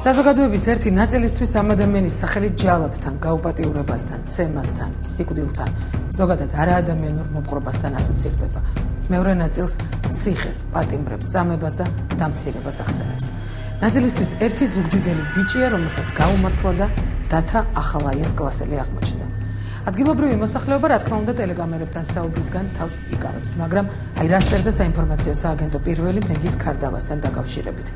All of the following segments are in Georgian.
საზოგადოების ერთი ნაწილისთვის ამ ადამიანის სახელი ჯალათთან, გაუპატიურებასთან, ცემასთან, სიკვდილთან, ზოგადად არაადამიანურ მომყრობასთან ასოცირდება. მეორე ნაწილს ციხეს, პატიმრებს, წამებას და დამცირებას ახსენებს. ნაწილისთვის ერთი ზუგდიდელი ბიჭია, რომელსაც გაუმართლა და დათა ახალაიას კლასელი აღმოჩნდა. ადგილობრივი მოსახლეობა, რა თქმა უნდა, ტელეკამერებთან საუბრისგან თავს იკავებს, მაგრამ აი რა სწერდა საინფორმაციო სააგენტო პირველი მეგის ქარდავასთან დაკავშირებით.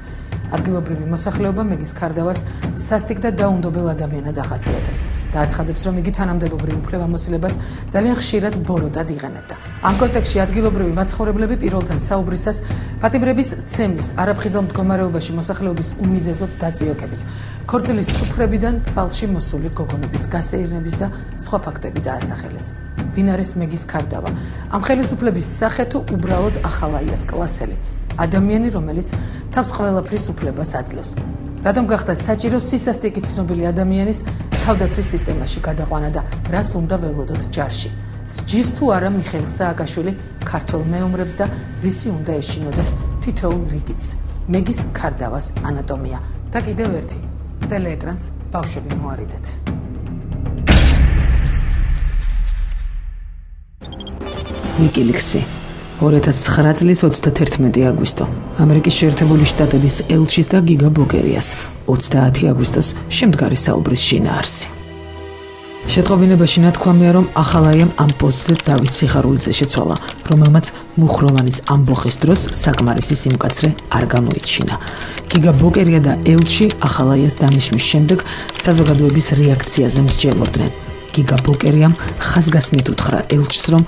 ადგილობრივი მოსახლეობა მეგის ქარდავას სასტიკ და დაუნდობელ ადამიანად ახასიათებს და აცხადებს, რომ იგი თანამდებობრივ უფლებამოსილებას ძალიან ხშირად ბოროტად იღენებდა. ამ კონტექსტში ადგილობრივი მაცხოვრებლები პირველთან საუბრისას პატიმრების ცემის, არაფხიზელ მდგომარეობაში მოსახლეობის უმიზეზოდ დაწიოკების, ქორწილის სუფრებიდან თვალში მოსული გოგონების გასეირნების და სხვა ფაქტები დაასახელეს. ვინ არის მეგის ქარდავა? ამ ხელისუფლების სახე თუ უბრალოდ ახალაიას კლასელი? ადამიანი, რომელიც თავს ყველაფრის უფლებას აძლევს. რატომ გახდა საჭირო სისასტიკით ცნობილი ადამიანის თავდაცვის სისტემაში გადაყვანა და რას უნდა ველოდოთ ჯარში? სჯის თუ არა მიხეილ სააკაშვილი ქართველ მეომრებს და რისი უნდა ეშინოდეს თითოეულ რიგითს? მეგის ქარდავას ანატომია. და კიდევ ერთი ტელეეკრანს ბავშვები მოარიდეთ. ვიკილიქსი 2009 წლის 31 აგვისტო. ამერიკის შეერთებული შტატების ელჩის და გიგა ბოკერიას 30 აგვისტოს შემდგარი საუბრის შინაარსი. შეტყობინებაში ნათქვამია, რომ ახალაიამ ამ პოსტზე დავით სიხარულიძე შეცვალა, რომელმაც მუხროვანის ამბოხის დროს საკმარისი სიმკაცრე არ გამოიჩინა. გიგა ბოკერია და ელჩი ახალაიას დანიშვნის შემდეგ საზოგადოების რეაქციაზე მსჯელობდნენ. გიგა ბოკერიამ ხაზგასმით უთხრა ელჩს, რომ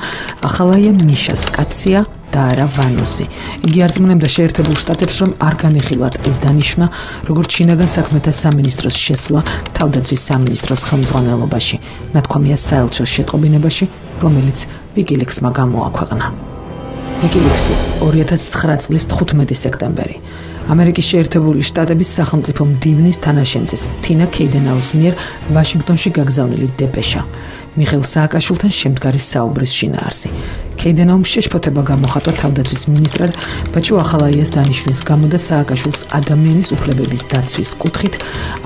ახალაია ნიშას კაცია და არა ვანოსი. იგი არწმუნებდა შეერთებულ შტატებს, რომ არ განიხილათ ეს დანიშვნა, როგორც შინაგან საქმეთა სამინისტროს შესვლა თავდაცვის სამინისტროს ხელმძღვანელობაში, ნათქვამია საელჩოს შეტყობინებაში, რომელიც ვიკილიქსმა გამოაქვეყნა. ვიკილიქსი 2009 წლის 15 სექტემბერი. ამერიკის შეერთებული შტატების სახელმწიფო მდივნის თანაშემწეს თინა ქეიდენაუს მიერ ვაშინგტონში გაგზავნილი დეპეშა. მიხეილ სააკაშვილთან შემდგარი საუბრის შინაარსი. ქეიდენაუმ შეშფოთება გამოხატვა თავდაცვის მინისტრად ბაჭუ ახალაიას დანიშვნის გამო და სააკაშვილს ადამიანის უფლებების დაცვის კუთხით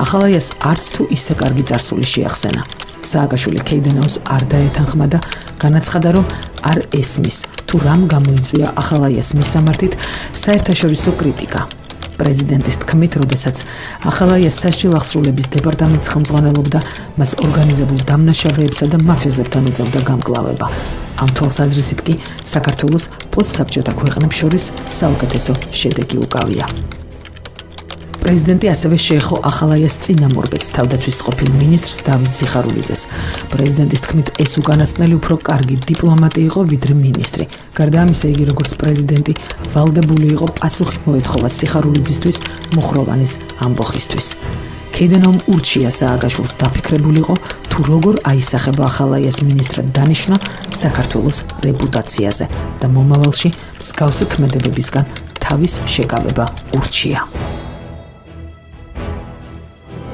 ახალაიას არც თუ ისე კარგი წარსული შეახსენა. სააკაშვილი ქეიდენაუს არ დაეთანხმა და განაცხადა, რომ არ ესმის თუ რამ გამოიწვია ახალაიას მისამართით საერთაშორისო კრიტიკა. პრეზიდენტის თქმით, როდესაც ახალაიას სასჯელ აღსრულების დეპარტამენტს ხელმძღვანელობდა, მას ორგანიზებულ დამნაშავეებსა და მაფიოზებთან უწევდა გამკლავება. ამ თვალსაზრისით კი საქართველოს პოსტსაბჭოთა ქვეყნებს შორის საუკეთესო შედეგი უკავია. პრეზიდენტი ასევე შეეხო ახალაიას წინამორბედს თავდაცვის ყოფილ მინისტრს დავით სიხარულიძეს. პრეზიდენტის თქმით, ეს უკანასკნელი უფრო კარგი დიპლომატი იყო, ვიდრე მინისტრი. გარდა ამისა, იგი როგორც პრეზიდენტი ვალდებული იყო პასუხი მოეთხოვა სიხარულიძისთვის მუხროვანის ამბოხისთვის. ქეიდენაუმ ურჩია სააკაშვილს დაფიქრებულიყო, თუ როგორ აისახება ახალაიას მინისტრად დანიშვნა საქართველოს რეპუტაციაზე და მომავალში მსგავსი ქმედებებისგან თავის შეკავება ურჩია.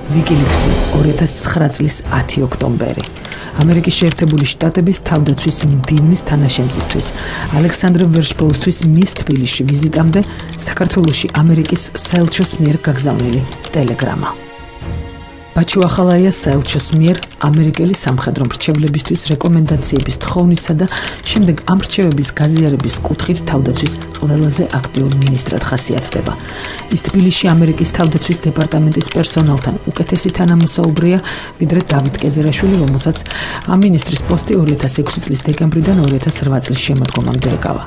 ვიკილიქსი 2009 წლის 10 ოქტომბერი. ამერიკის შეერთებული შტატების თავდაცვის მდივნის თანაშემწისთვის ალექსანდრე ვერშბოუსთვის მის თბილისში ვიზიტამდე საქართველოში ამერიკის საელჩოს მიერ გაგზავნილი ტელეგრამა. ბაჭუ ახალაია საელჩოს მიერ ამერიკელი სამხედრო მრჩევლებისთვის რეკომენდაციების თხოვნისა და შემდეგ ამ მრჩევების გაზიარების კუთხით თავდაცვის ყველაზე აქტიურ მინისტრად ხასიათდება. ის თბილისში ამერიკის თავდაცვის დეპარტამენტის პერსონალთან უკეთესი თანამოსაუბრეა, ვიდრე დავით კეზერაშვილი, რომელსაც ამ მინისტრის პოსტი 2006 წლის დეკემბრიდან 2008 წლის შემოდგომამდე ეკავა.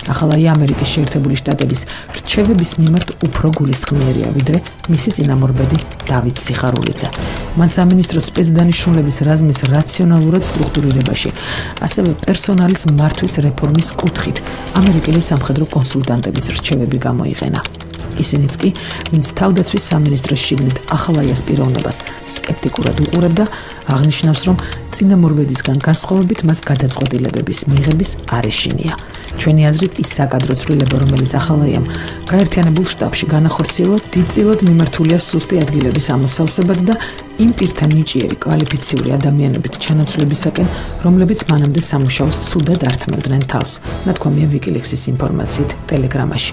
ახალაია ამერიკის შეერთებული შტატების რჩევების მიმართ უფრო გულისხმიერია, ვიდრე მისი წინამორბედი დავით სიხარულიძე. მან სამინისტრო სპეცდანიშნულების რაზმის რაციონალურად სტრუქტურირებაში, ასევე პერსონალის მართვის რეფორმის კუთხით ამერიკელი სამხედრო კონსულტანტების რჩევები გამოიყენა. ისინიც კი, ვინც თავდაცვის სამინისტროს შიგნით ახალაიას პიროვნებას სკეპტიკურად უყურებდა, აღნიშნავს, რომ წინამორბედისგან განსხვავებით მას გადაწყვეტილებების მიღების არ ეშინია. ჩვენი აზრით, ის საკადრო ცვლილება, რომელიც ახალაიამ გაერთიანებულ შტაბში განახორციელა, დიდწილად მიმართულია სუსტი ადგილების ამოსავსებად და იმ პირთა ნიჭიერი კვალიფიციური ადამიანებით ჩანაცვლებისაკენ, რომლებიც მანამდე სამუშაოს ცუდად ართმევდნენ თავს, ნათქვამია WikiLeaks-ის ინფორმაციით ტელეგრამაში.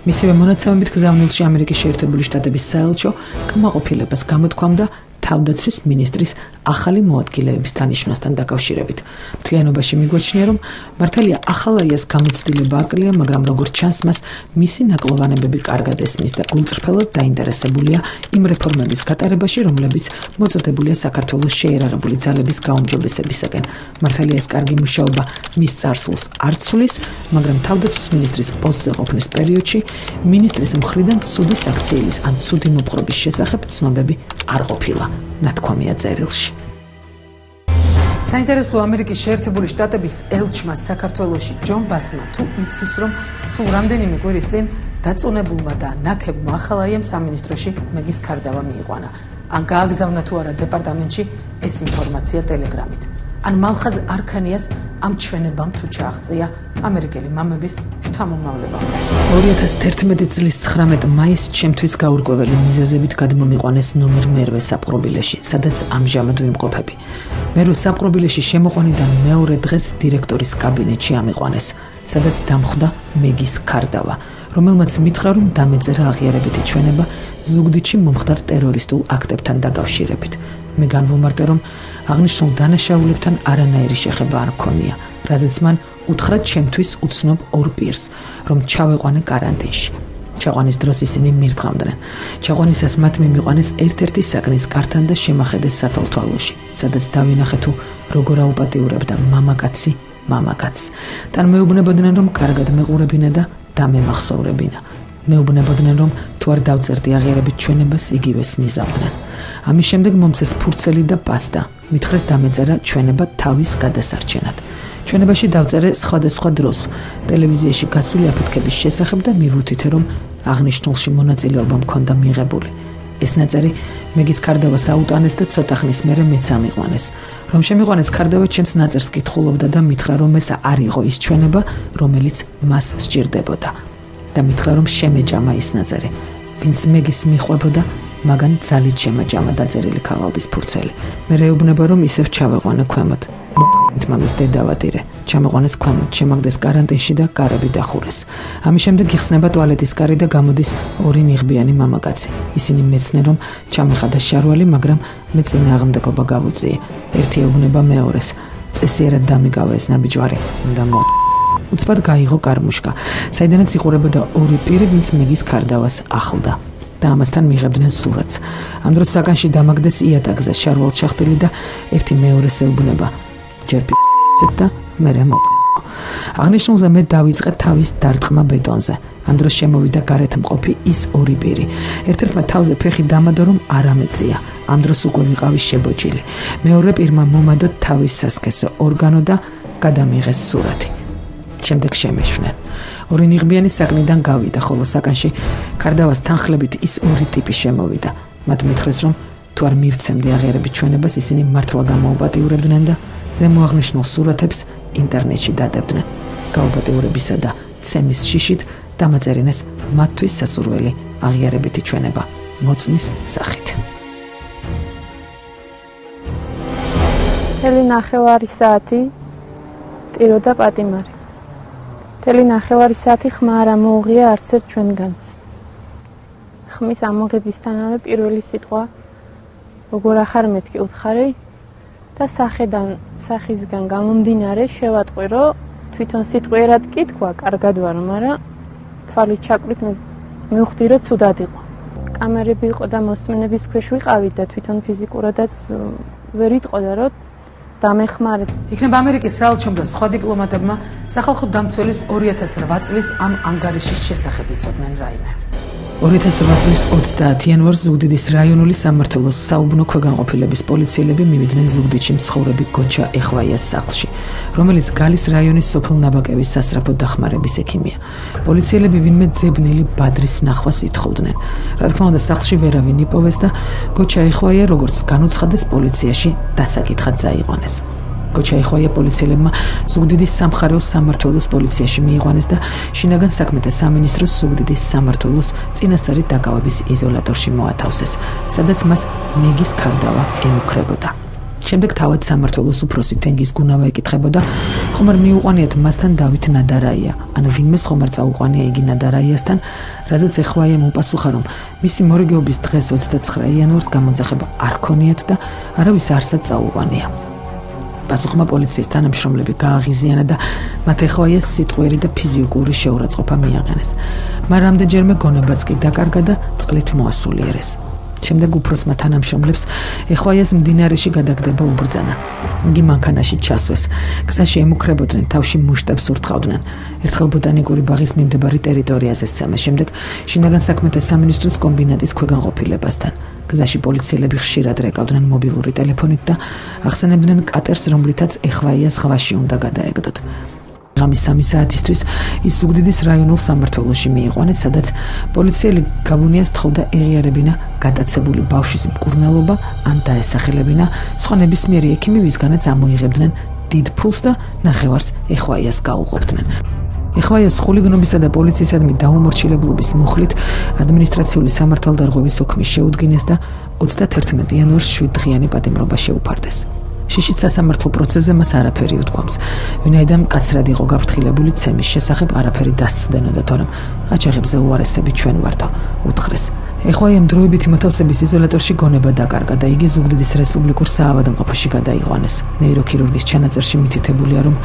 მისივე მონაცემებით გზავნილში ამერიკის შეერთებული შტატების საელჩო კმაყოფილებას გამოთქვამდა თავდაცვის მინისტრის ახალი მოადგილეების დანიშვნასთან დაკავშირებით. მთლიანობაში მიგვაჩნია, რომ მართალია ახალაიას გამოცდილება აკლია, მაგრამ როგორც ჩანს, მას მისი ნაკლოვანებები კარგად ესმის და გულწრფელად დაინტერესებულია იმ რეფორმების გატარებაში, რომლებიც მოწოდებულია საქართველოს შეიარაღებული ძალების გაუმჯობესებისაკენ. მართალია ეს კარგი მუშაობა მის წარსულს არ ცვლის, მაგრამ თავდაცვის მინისტრის პოსტზე ყოფნის პერიოდში მინისტრის მხრიდან ცუდი საქციელის ან ცუდი მოპყრობის შესახებ ცნობები არ ყოფილა. ნათქვამია წერილში. საინტერესო ამერიკის შეერთებული შტატების ელჩმა საქართველოში ჯონ ბასმა თუ იცის, რომ სულ რამდენიმე კვირის წინ დაწუნებულმა და ნაქებმა ახალაიამ სამინისტროში მეგის ქარდავა მიიყვანა. ან გააგზავნა თუ არა დეპარტამენტში, ეს ინფორმაცია ტელეგრამით. ან მალხაზ არქანიას ამ ჩვენებამ თუ ჩააღწია ამერიკელი მამების შთამომავლება. 2011 წლის 19 მაისს ჩემთვის გაურკვეველი მიზეზებით გადმომიყვანეს ნომერ მერვე საპყრობილეში, სადაც ამჟამად ვიმყოფები. მერვე საპყრობილეში შემოყვანიდან მეორე დღეს დირექტორის კაბინეტში ამიყვანეს, სადაც დამხვდა მეგის ქარდავა, რომელმაც მითხრა, რომ დამეწერა აღიარებითი ჩვენება ზუგდიდში მომხდარ ტერორისტულ აქტებთან დაკავშირებით. მე განვუმარტე, რომ აღნიშნულ დანაშაულებთან არანაირი შეხება არ მქონია, რაზეც მან უთხრა ჩემთვის უცნობ ორ პირს, რომ ჩავეყვანე კარანტინში. ჩაყვანის დროს ისინი მირთყამდნენ. ჩაყვანისას მათ მიმიყვანეს ერთ-ერთი საკნის კართან და შემახედეს სათვალთვალოში, სადაც დავინახე თუ როგორ აუპატიურებდა მამაკაცს. თან მეუბნებოდნენ, რომ კარგად მეყურებინა და დამემახსოვრებინა. მეუბნებოდნენ, რომ თუ არ დავწერდი აღიარებით ჩვენებას, იგივეს მიზავდნენ. ამის შემდეგ მომცეს ფურცელი და პასტა. მითხრეს დამეწერა ჩვენება თავის გადასარჩენად. ჩვენებაში დავწერე სხვადასხვა დროს ტელევიზიაში გასული აფეთქების შესახებ და მივუთითე, რომ აღნიშნულში მონაწილეობა მქონდა მიღებული. ეს ნაწერი მეგის ქარდავას აუტანეს და ცოტა ხნის მერე მეც ამიყვანეს. რომ შემიყვანეს ქარდავა, ჩემს ნაწერს კითხულობდა და მითხრა, რომ ეს არ იყო ის ჩვენება, რომელიც მას სჭირდებოდა. და მითხრა, რომ შემეჭამა ის ნაწერი. ვინც მეგის მიყვებოდა, მაგან ძალით შემაჭამა დაწერილი ქაღალდის ფურცელი. მე ეუბნება, რომ ისევ ჩავეყვანე ქვემოთ. მოგეთ მაგის დედავატირე. ჩამეყვანეს ქვემოთ, შემაგდეს კარანტინში და კარები დახურეს. ამის შემდეგ იხსნება ტუალეტის კარი და გამოდის ორი ნიღბიანი მამაკაცი. ისინი მეცნენ, რომ ჩამეხადა შარვალი, მაგრამ მე წინააღმდეგობა გავუწიე. ერთი ეუბნება მეორეს. წესიერად დამიგავა ეს ნაბიჯვარი. უნდა მოთ. უცბად გაიღო კარმუშკა, საიდანაც იყურებოდა ორი პირი, ვინც მეგის ქარდავას ახლდა. და ამასთან მიღებდნენ სურათს. ამ დროს საკანში დამაგდეს იატაკზე შარვალ ჩახტილი და ერთი მეორეს ეუბნება. ჯერ პ***ეთ და მერე მოკლა. აღნიშნულზე მე დავიწყე თავის დარტყმა ბეტონზე. ამ დროს შემოვიდა გარეთ მყოფი ის ორი პირი. ერთ-ერთმა თავზე ფეხი დამადო, რომ არ ამეწია. ამ დროს უკვე ვიყავი შებოჭილი. მეორე პირმა მომადო თავის სასქესო ორგანო და გადამიღეს სურათი. შემდეგ შემეშვნენ. ორი ნიღბიანი საკნიდან გავიდა, ხოლო საკანში ქარდავას თანხლებით ის ორი ტიპი შემოვიდა. მათ მითხრეს, რომ თუ არ მირცემდი აღიარებით ჩვენებას, ისინი მართლა გამოუპატიურებდნენ და ზემოაღნიშნულ სურათებს ინტერნეტში დადებდნენ. გაუპატიურებისა და ცემის შიშით დამაწერინეს მათთვის სასურველი აღიარებითი ჩვენება მოწმის სახით. მთელი ნახევარი საათი ტიროდა პატიმარი. მთელი ნახევარი საათი ხმა არ ამოუღია არც ერთ ჩვენგანს. ხმის ამოღებისთანავე პირველი სიტყვა როგორ ახარ მეთქი უთხარი და სახისგან გამომდინარე შევატყვი, რომ თვითონ სიტყვიერად კი თქვა, კარგად ვარ, მაგრამ თვალით ჩაკვით მივხვდი, რომ ცუდად იყო. კამერები იყო და მოსმენების ქვეშ ვიყავით და თვითონ ფიზიკურადაც ვერ იტყოდა, რომ დამეხმარეთ. იქნებ ამერიკის საელჩომ და სხვა დიპლომატებმა სახალხო დამცველის 2008 წლის ამ ანგარიშის შესახებ იცოდნენ რაიმე. 2008 წლის 30 იანვარს ზუგდიდის რაიონული სამმართველოს საუბნო ქვეგანყოფილების პოლიციელები მივიდნენ ზუგდიდში მცხოვრები გოჩა ეხვაიას სახლში, რომელიც გალის რაიონის სოფელ ნაბაკევის სასწრაფო დახმარების ექიმია. პოლიციელები ვინმე ძებნილი ბადრის ნახვას ითხოვდნენ. რა თქმა უნდა, სახლში ვერავინ იპოვეს და გოჩა ეხვაია, როგორც განუცხადეს, პოლიციაში დასაკითხად წაიყვანეს. კოჩა ეხოია პოლიციელებმა ზუგდიდის სამხარეო სამმართველოს პოლიციაში მიიყვანეს და შინაგან საქმეთა სამინისტროს ზუგდიდის სამმართველოს წინასწარი დაკავების იზოლატორში მოათავსეს, სადაც მას მეგის ქარდავა ემუქრებოდა. შემდეგ თავად სამმართველოს უფროსი თენგიზ გუნავა ეკითხებოდა, ხომ არ მიუყვანიათ მასთან დავით ნადარაია, ან ვინმეს ხომ არ წაუყვანია იგი ნადარაიასთან, რაზეც ეხოიამ უპასუხა, რომ მისი მორიგეობის დღეს 29 იანვარს გამოძახება არ ქონიათ და არავის არსად წაუყვანია. პასუხმა პოლიციის თანამშრომლები გააღიზიანა და მათ ეხოიას სიტყვიერი და ფიზიკური შეურაცხყოფა მიაყენეს. მაგრამ რამდენჯერმე გონებაც კი დაკარგა და წყლით მოასულიერეს. შემდეგ უფროსმა თანამშრომლებს ეხოიას მდინარეში გადაგდება უბრძანა. იგი მანქანაში ჩასვეს. გზაში ემუქრებოდნენ, თავში მუშტებს ურტყავდნენ. ერთხელ ბოტანიკური ბაღის მიმდებარე ტერიტორიაზე სცემეს, შემდეგ შინაგან საქმეთა სამინისტროს კომბინატის ქვეგანყოფილებასთან. გზაში პოლიციელები ხშირად რეკავდნენ მობილური ტელეფონით და ახსენებდნენ კატერს, რომლითაც ეხოიას ზღვაში უნდა გადაეგდოთ. ღამის 3 საათისთვის ის ზუგდიდის რაიონულ სამმართველოში მიიყვანეს, სადაც პოლიციელი გაბუნიას თხოვდა ეღიარებინა გატაცებული ბავშვის მკურნალობა ან დაესახელებინა სხვა ნებისმიერი ექიმი, ვისგანაც ამოიღებდნენ დიდ ფულს და ნახევარს ეხოიას გაუყოფდნენ. ეხოიას ხულიგნობისა და პოლიციისადმი დაუმორჩილებლობის მუხლით ადმინისტრაციული სამართალდარღვევის ოქმი შეუდგინეს და 31 იანვარს 7 დღიანი პატიმრობა შეუფარდეს. შიშის სასამართლო პროცესზე მას არაფერი უთქვამს. ვინაიდან მკაცრად იყო გაფრთხილებული ცემის შესახებ, არაფერი დასცდენოდა, თორემ ყაჩაღებზე უარესები ჩვენ ვართო, უთხრეს. ეხოიამ დროებითი მოთავსების იზოლატორში გონება დაკარგა და იგი ზუგდიდის რესპუბლიკურ საავადმყოფოში გადაიყვანეს. ნეიროქირურგის ჩანაწერში მითითებულია, რომ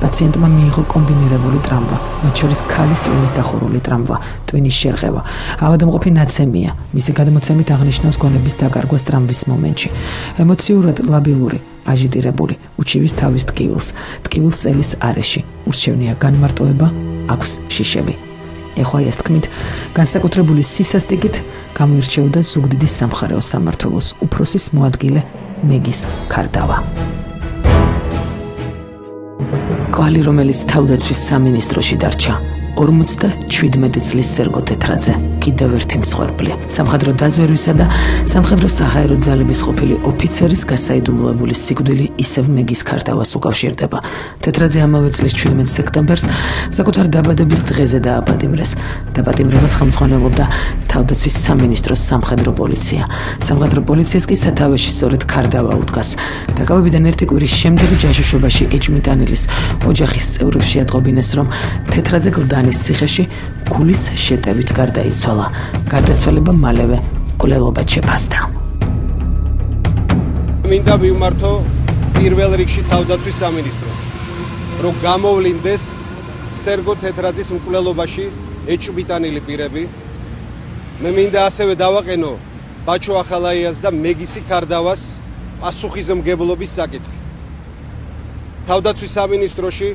პაციენტმა მიიღო კომბინირებული ტრავმა, მათ შორის ქალის ტვინის დახურული ტრავმა, ტვინის შერყევა. ავადმყოფი ნაცემია, მისი გადმოცემით აღნიშნავს გონების დაკარგვას ტრავმის მომენტში. ემოციურად ლაბილური, აჟიტირებული, უჩივის თავის ტკივილს, ტკივილს წელის არეში, ურჩევნია განმარტოება, აქვს შიშები. ეხოიას თქმით, განსაკუთრებული სისასტიკით გამოირჩეოდა ზუგდიდის სამხარეო სამმართველოს უფროსის მოადგილე მეგის ქარდავა. კვალი, რომელიც თავდაცვის სამინისტროში დარჩა, 57 წლის სერგო თეთრაძე, კიდევ ერთი მსხვერპლი. სამხედრო დაზვერვისა და სამხედრო საჰაერო ძალების ყოფილი ოფიცერის გასაიდუმლოებული სიკვდილი ისევ მეგის ქარდავას უკავშირდება. თეთრაძე ამავე წლის 17 სექტემბერს საკუთარ დაბადების დღეზე დააპატიმრეს. დაპატიმრებას ხელმძღვანელობდა თავდაცვის სამინისტროს სამხედრო პოლიცია. სამხედრო პოლიციას კი სათავეში სწორედ ქარდავა უდგას. დაკავებიდან ერთი კვირის შემდეგ ჯაშუშობაში ეჭმიტანილის ოჯახის წევრებს შეატყობინეს, რომ თეთრაძე გლდანის ციხეში გულის შეტევით გარდაიცვალა. გარდაცვალება მალევე მკვლელობად შეფასდა. მინდა მივმართო პირველ რიგში თავდაცვის სამინისტროს, რომ გამოვლინდეს სერგო თეთრაძის მკვლელობაში ეჭვმიტანილი პირები. მე მინდა ასევე დავაყენო ბაჩო ახალაიას და მეგისი ქარდავას პასუხისმგებლობის საკითხი. თავდაცვის სამინისტროში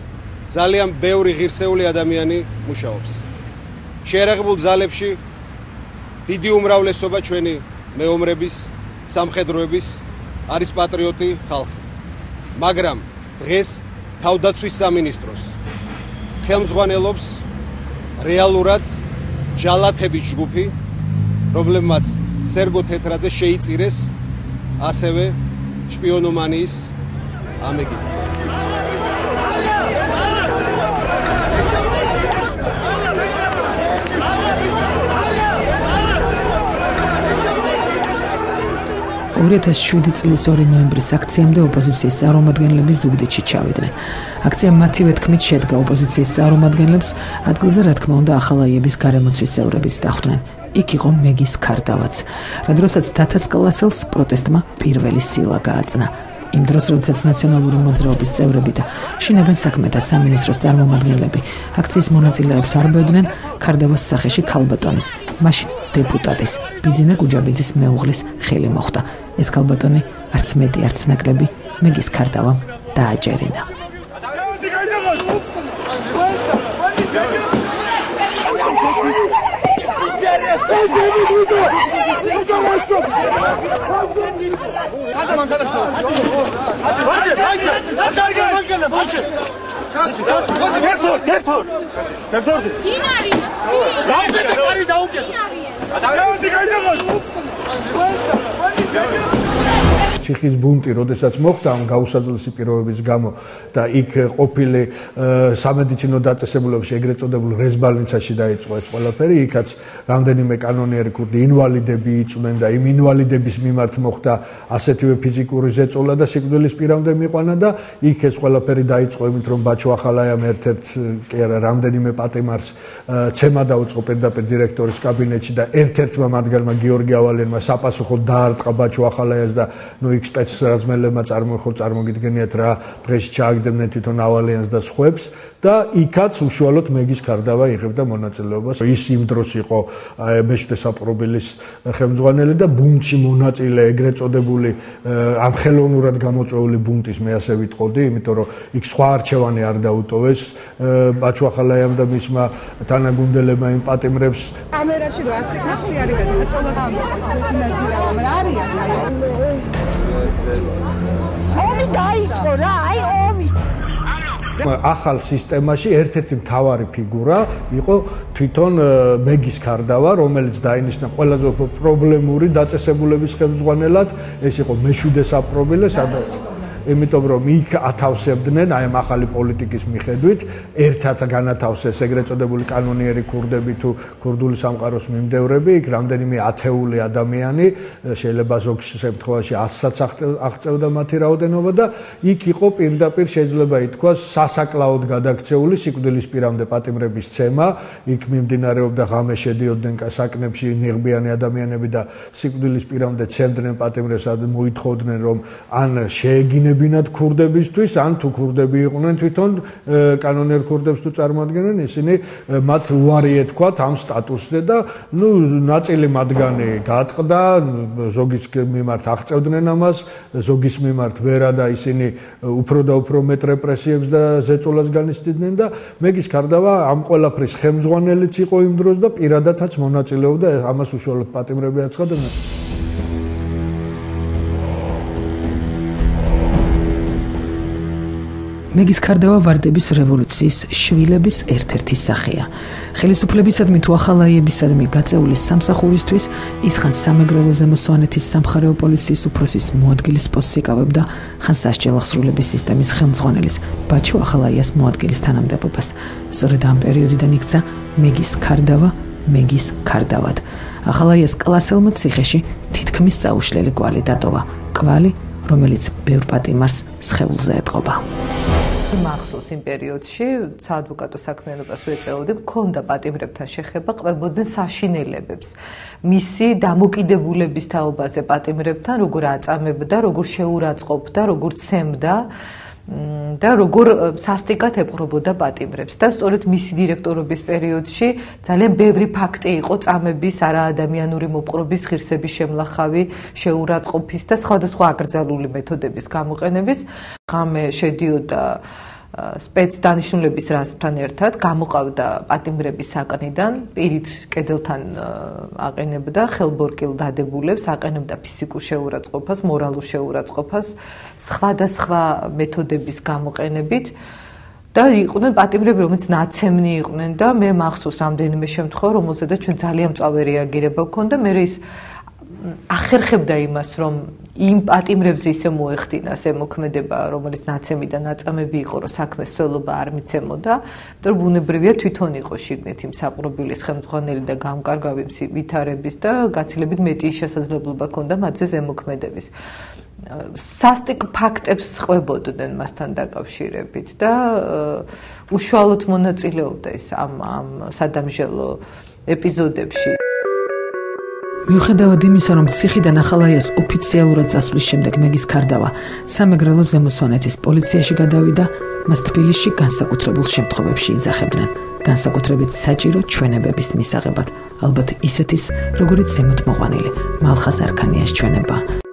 ძალიან ბევრი ღირსეული ადამიანი მუშაობს. შეერაღებულ ძალებში დიდი უმრავლესობა ჩვენი მეომრების, სამხედროების არის პატრიოტი ხალხი. მაგრამ დღეს თავდაცვის სამინისტროს ხელმძღვანელობს რეალურად ჯალათების ჯგუფი, რომლებმაც სერგო თეთრაძე შეიწირეს ასევე შპიონომანიის ამეგი. Ურეთას 7 წლის 2 ნოემბრის აქციამდე ოპოზიციის წარმომადგენლები ზუგდიდში ჩავიდნენ. აქცია მათივე თქმით შედგა ოპოზიციის წარმომადგენლებს, ადგილზე რა თქმა უნდა ახალაიების გარემოცვის წევრებიც დახვდნენ. იქ იყო მეგის ქარდავაც. რა დროსაც დათას კლასელს პროტესტმა პირველი სილა გააწნა. იმ დროს, როდესაც ნაციონალური მოძრაობის წევრები და შინაგან საქმეთა სამინისტროს წარმომადგენლები აქციის მონაწილეებს არბევდნენ, ქარდავას სახეში ქალბატონის, მაშინ დეპუტატის ბიძინა გუჯაბიძის მეუღლის ხელი მოხვდა. ეს ქალბატონი არც მეტი, არც ნაკლები მეგის ქარდავამ დააჯერინა. ციხის ბუნტი, როდესაც მოხდა ამ გაუსაძლისი პირობების გამო და იქ ყოფილი სამედიცინო დაწესებულებებში, ეგრეთ წოდებულ რეზბალნიცაში დაიწყო ეს ყველაფერი, იქაც რამდენიმე კანონიერი ქურდი ინვალიდები იწვნენ და იმ ინვალიდების მიმართ მოხდა ასეთივე ფიზიკური ზეწოლა და სიკვდილის პირამდე მიყვანა და იქ ეს ყველაფერი დაიწყო იმით, რომ ბაჩო ახალაიამ ერთ-ერთ კი არა რამდენიმე პატიმარს ცემა დაუწყო პირდაპირ დირექტორის კაბინეტში და ერთ-ერთმა მათგანმა გიორგი ავალიანმა საპასუხოდ დაარტყა ბაჩო ახალაიას და ნუ იქ სპეცრაზმელებმა წარმოგიდგენიათ რა დღეში ჩააგდებდნენ თვითონ ავალიანს და სხვებს და იქაც უშუალოდ მეგის ქარდავა იღებდა მონაწილეობას. ის იმ დროს იყო მეშვიდე საპყრობილის ხელმძღვანელი და ბუნტში მონაწილე ეგრეთ წოდებული ამ ხელოვნურად გამოწვეული ბუნტის მე ასე ვიტყოდი, იმიტომ რომ იქ სხვა არჩევანი არ დაუტოვეს ბაჩო ახალაიამ და მისმა თანაგუნდელებმა იმ პატიმრებს. კამერაში რო ასე ნახი არის და დაწოლად ფინანსირება, მაგრამ არიან. ომი დაიწყო რა, აი ომი. ახალ სისტემაში ერთ-ერთი მთავარი ფიგურა იყო თვითონ მეგის ქარდავა, რომელიც დაინიშნა ყველაზე უფრო პრობლემური დაწესებულების ხელმძღვანელად, ეს იყო მეშვიდე საპყრობილე, სადაც იმიტომ რომ იქ ათავსებდნენ აი ამ ახალი პოლიტიკის მიხედვით, ერთად განათავსეს ეგრეთ წოდებული კანონიერი ქურდები თუ ქურდული სამყაროს მიმდევრები, იქ რამდენიმე ათეული ადამიანი, შეიძლება ზოგ შემთხვევაში 100-საც აღწევდა მათი რაოდენობა და იქ იყო პირდაპირ შეიძლება ითქვას სასაკლაოდ გადაქცეული სიკვდილის პირამდე პატიმრების ცემა, იქ მიმდინარეობდა ღამე შედიოდნენ საკნებში ნიღბიანი ადამიანები და სიკვდილის პირამდე ცემდნენ პატიმრებს, მოითხოვდნენ რომ ან შეეგინებინათ ქურდებისთვის, ან თუ ქურდები იყვნენ თვითონ კანონიერ ქურდებს თუ წარმოადგენენ, ისინი მათ უარი ეთქვათ ამ სტატუსზე და ნუ ნაწილი მათგანი გაატყდა, ზოგის მიმართ აღწევდნენ ამას, ზოგის მიმართ ვერა და ისინი უფრო და უფრო მეტ რეპრესიებს და ზეწოლას განიცდიდნენ და მეგის ქარდავა ამ ყველაფრის ხელმძღვანელიც იყო იმ დროს და პირადადაც მონაწილეობდა ამას უშუალოდ პატიმრები აცხადებდნენ. მეგის ქარდავა ვარდების რევოლუციის შვილების ერთ-ერთი სახეა. ხელისუფლებისადმი თუ ახალაიებისადმი გაწეული სამსახურისთვის ის ხან სამეგრელო ზემოსვანეთის სამხარეო პოლიციის უფროსის მოადგილის პოსტს იკავებდა, ხან სასჯელ აღსრულების სისტემის ხელმძღვანელის ბაჩო ახალაიას მოადგილის თანამდებობას. სწორედ ამ პერიოდიდან იქცა მეგის ქარდავა მეგის ქარდავად. ახალაიას კლასელმა ციხეში თითქმის წაუშლელი კვალი დატოვა. კვალი, რომელიც ბევრ პატიმარს სხეულზე ეტყობა. მახსოვს იმ პერიოდში საადვოკატო საქმიანობას ვეწეოდი, მქონდა პატიმრებთან შეხება, ყვებოდნენ საშინელებებს. მისი დამოკიდებულების თაობაზე პატიმრებთან, როგორ აწამებდა, როგორ შეურაცხყოფდა, როგორ ცემდა და როგორ სასტიკად ეპყრობოდა პატიმრებს. და სწორედ მისი დირექტორობის პერიოდში ძალიან ბევრი ფაქტი იყო წამების, არაადამიანური მოპყრობის, ღირსების შემლახავი, შეურაცხყოფის და სხვადასხვა აკრძალული მეთოდების გამოყენების. ღამე შედიოდა სპეცდანიშნულების რაზმთან ერთად, გამოყავდა პატიმრების საკნიდან, პირით კედელთან აყენებდა ხელბორკილ დადებულებს, აყენებდა ფიზიკურ შეურაცხყოფას, მორალურ შეურაცხყოფას, სხვადასხვა მეთოდების გამოყენებით და იყვნენ პატიმრები, რომელიც ნაცემნი იყვნენ და მე მახსოვს რამდენიმე შემთხვევა, რომელზედაც ჩვენ ძალიან მწვავე რეაგირება გქონდა, მე ის ახერხებდა იმას, რომ იმ პატიმრებზე ისე მოეხდინა ზემოქმედება, რომელიც ნაცემი და ნაწამები იყო, რომ საქმეს სველობა არ მიცემოდა, იმიტომ რომ ბუნებრივია თვითონ იყო შიგნით იმ საპყრობილის ხელმძღვანელი და გამკარგავი ვითარების და გაცილებით მეტი შესაძლებლობა ჰქონდა მათზე ზემოქმედების. სასტიკ ფაქტებს ყვებოდნენ მასთან დაკავშირებით და უშუალოდ მონაწილეობდა ის ამ სადამჟელო ეპიზოდებში. მიუხედავად იმისა, რომ ციხიდან ახალაიას ოფიციალურად წასვლის შემდეგ მეგის ქარდავა სამეგრელო ზემოსვანეთის პოლიციაში გადავიდა, მას თბილისში განსაკუთრებულ შემთხვევებში იძახებდნენ, განსაკუთრებით საჭირო ჩვენებების მისაღებად, ალბათ ისეთის, როგორიც ზემოთ მოყვანილი მალხაზ არქანიას ჩვენება.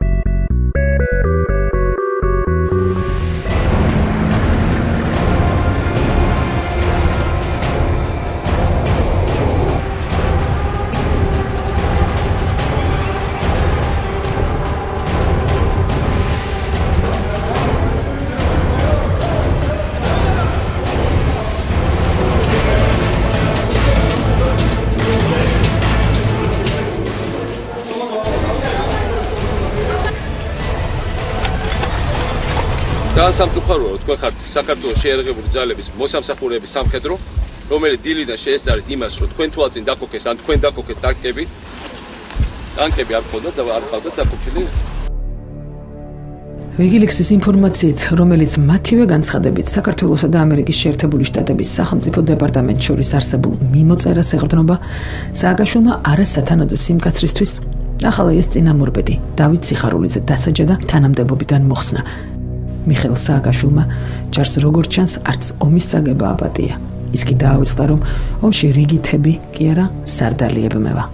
ძალიან სამწუხაროა, თქვენ ხართ საქართველოს შეიარაღებული ძალების მოსამსახურეების სამხედრო, რომელიც დილიდან შეესწარით იმას, რომ თქვენ თვალ წინ დაკოქეს, ან თქვენ დაკოქეთ ტანკები. ტანკები არ ყავდათ და არ ყავდათ დაკოქილი. ვიგილექსის ინფორმაციით, რომელიც მათივე განცხადებით საქართველოსა და ამერიკის შეერთებული შტატების სახელმწიფო დეპარტამენტს შორის არსებულ მიმოწერას ეყრდნობა, სააკაშვილმა არასათანადო სიმკაცრისთვის ახლა ეს წინამორბედი დავით სიხარულიძე დასაჯა და თანამდებობიდან მოხსნა. მიხეილ სააკაშვილმა ჯარს როგორც ჩანს არც ომის წაგება აპატია. ის კი დაავიწყდა, რომ ომში რიგითები კი არა სარდალი ებმევა.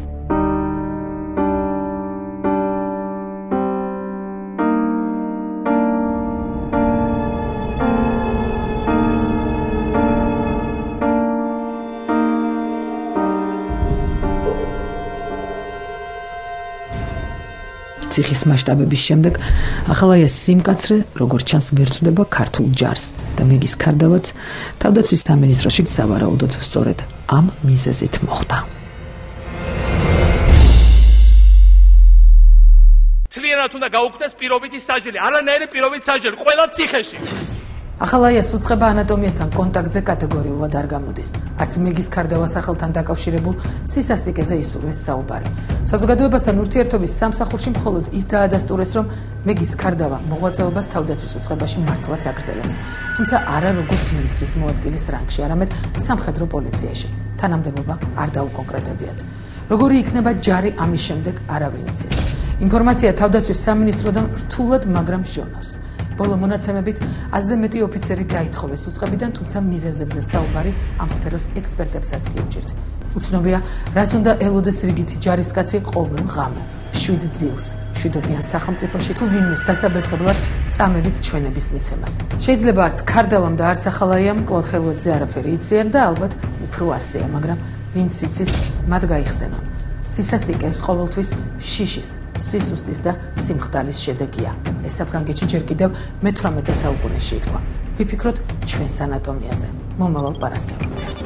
ციხის მასშტაბების შემდეგ ახლა ეს სიმკაცრე როგორც ჩანს ვერ წვდება ქართულ ჯარს და მეგის ქარდავაც თავდაცვის სამინისტროში სავარაუდოდ სწორედ ამ მიზეზით მოხდა. თლიანად უნდა გაუქმდეს პირობითი საჯელი, არანაირი პირობითი საჯელი ყველა ციხეში. ახალაიას უწყება ანატომიასთან კონტაქტზე კატეგორიულად არ გამოდის. არც მეგის ქარდავა სახელთან დაკავშირებულ სისასტიკეზე ისურვეს საუბარი. საზოგადოებასთან ურთიერთობის სამსახურში მხოლოდ ის დაადასტურეს, რომ მეგის ქარდავა მოღვაწეობას თავდაცვის უწყებაში მართლაც აგრძელებს. თუმცა არა როგორც მინისტრის მოადგილის რანგში, არამედ სამხედრო პოლიციაში. თანამდებობა არ დაუკონკრეტებიათ. როგორი იქნება ჯარი ამის შემდეგ არავინ იცის. ინფორმაცია თავდაცვის სამინისტროდან რთულად, მაგრამ ჟონავს. ბოლო მონაცემებით 100-ზე მეტი ოფიცერი დაითხოვეს უწყებიდან, თუმცა მიზეზებზე საუბარი ამ სფეროს ექსპერტებსაც კი უჭირთ. უცნობია, რას უნდა ელოდეს რიგითი ჯარისკაცი ყოველ ღამე. 7 ძილს, შვიდობიან სახელმწიფოში თუ ვინმეს დასაბესხებლად წამებით ჩვენების მიცემას. შეიძლება არც ქარდავამ და არც ახალაიამ კლოდ ხელვედზე არაფერი იციან და ალბათ უფრო ასეა, მაგრამ ვინც იცის, მათ გაიხსენონ. სისასტიკე ეს ყოველთვის შიშის, სისუსტის და სიმხდალის შედეგია. ეს საფრანგეთში ჯერ კიდევ მე-18 საუკუნეში ითქვა. ვიფიქროთ ჩვენს ანატომიაზე. მომავალ პარასკევამდე.